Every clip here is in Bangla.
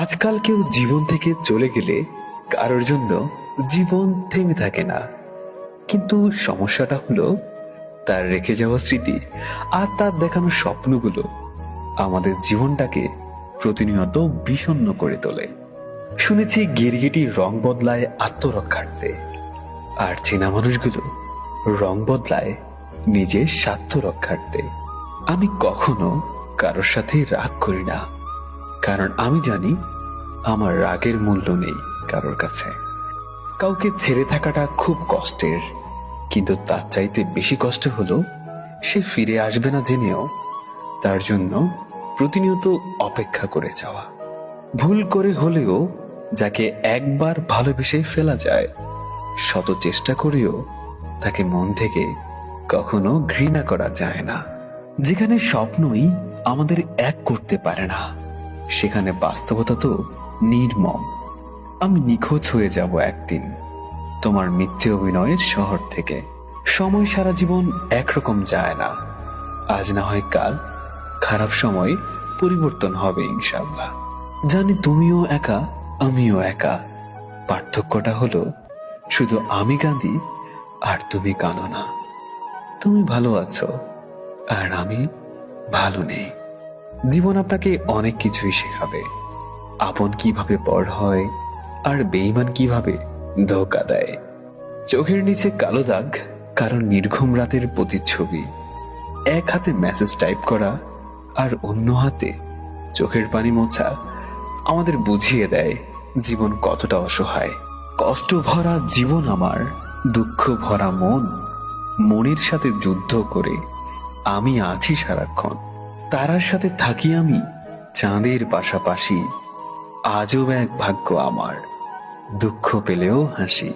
আজকাল কেউ জীবন থেকে চলে গেলে কারোর জন্য জীবন থেমে থাকে না, কিন্তু সমস্যাটা হলো তার রেখে যাওয়া স্মৃতি আর তার দেখানো স্বপ্নগুলো আমাদের জীবনটাকে প্রতিনিয়ত বিষণ্ণ করে তোলে। শুনেছি গিরগিটি রং বদলায় আত্মরক্ষার্থে, আর চেনা মানুষগুলো রং বদলায় নিজের স্বার্থ রক্ষার্থে। আমি কখনো কারোর সাথে রাগ করি না, কারণ আমি জানি আমার রাগের মূল্য নেই কারোর কাছে। কাউকে ছেড়ে থাকাটা খুব কষ্টের, কিন্তু তার চাইতে বেশি কষ্ট হলো সে ফিরে আসবে না জেনেও তার জন্য প্রতিনিয়ত অপেক্ষা করে যাওয়া। ভুল করে হলেও যাকে একবার ভালোবেসে ফেলা যায়, শত চেষ্টা করেও তাকে মন থেকে কখনো ঘৃণা করা যায় না। যেখানে স্বপ্নই আমাদের এক করতে পারে না, সেখানে বাস্তবতা তো নির্মম। আমি নিখোঁজ হয়ে যাব একদিন তোমার মিথ্যে অভিনয়ের শহর থেকে। সময় সারা জীবন একরকম যায় না, আজ না হয় কাল খারাপ সময় পরিবর্তন হবে ইনশাআল্লাহ। জানি তুমিও একা, আমিও একা। পার্থক্যটা হলো শুধু আমি কাঁদি আর তুমি কাঁদো না। তুমি ভালো আছো আর আমি ভালো নেই। জীবন আপনাকে অনেক কিছুই শেখাবে, আপন কিভাবে পর হয় আর বেঈমান কিভাবে ধোঁকা দেয়। চোখের নিচে কালো দাগ কারণ নির্ঘুম রাতের প্রতিচ্ছবি। এক হাতে মেসেজ টাইপ করা আর অন্য হাতে চোখের পানি মোছা আমাদের বুঝিয়ে দেয় জীবন কতটা অসহায়। কষ্ট ভরা জীবন আমার, দুঃখ ভরা মন, মনের সাথে যুদ্ধ করে আমি আছি সারাক্ষণ। তারার সাথে থাকি আমি চাঁদের পাশাপাশি, আজও এক ভাগ্য আমার, দুঃখ পেলেও হাসি।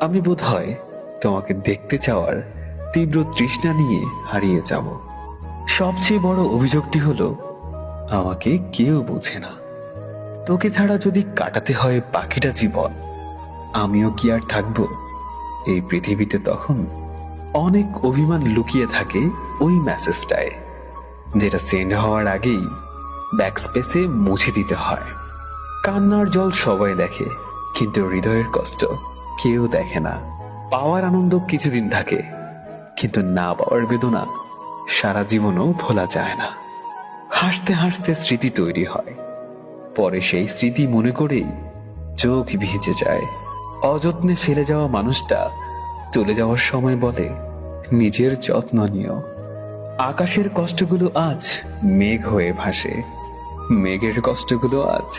আমি বোধহয় তোমাকে দেখতে চাওয়ার তীব্র তৃষ্ণা নিয়ে হারিয়ে যাব। সবচেয়ে বড় অভিযোগটি হলো আমাকে কেউ বোঝে না। তোকে ছাড়া যদি কাটাতে হয় বাকিটা জীবন, আমিও কি আর থাকবো এই পৃথিবীতে তখন? অনেক অভিমান লুকিয়ে থাকে ওই মেসেজটায়, যেটা সেন্ড হওয়ার আগেই ব্যাকস্পেসে মুছে দিতে হয়। কান্নার জল সবাই দেখে, কিন্তু হৃদয়ের কষ্ট কেউ দেখে না। পাওয়ার আনন্দ কিছুদিন থাকে, কিন্তু না পাওয়ার বেদনা সারা জীবনও ভোলা যায় না। হাসতে হাসতে স্মৃতি তৈরি হয়, পরে সেই স্মৃতি মনে করেই চোখ ভিজে যায়। অযত্নে ফেলে যাওয়া মানুষটা চলে যাওয়ার সময় বলে, নিজের যত্ন নিও। আকাশের কষ্টগুলো আজ মেঘ হয়ে ভাসে, মেঘের কষ্টগুলো আজ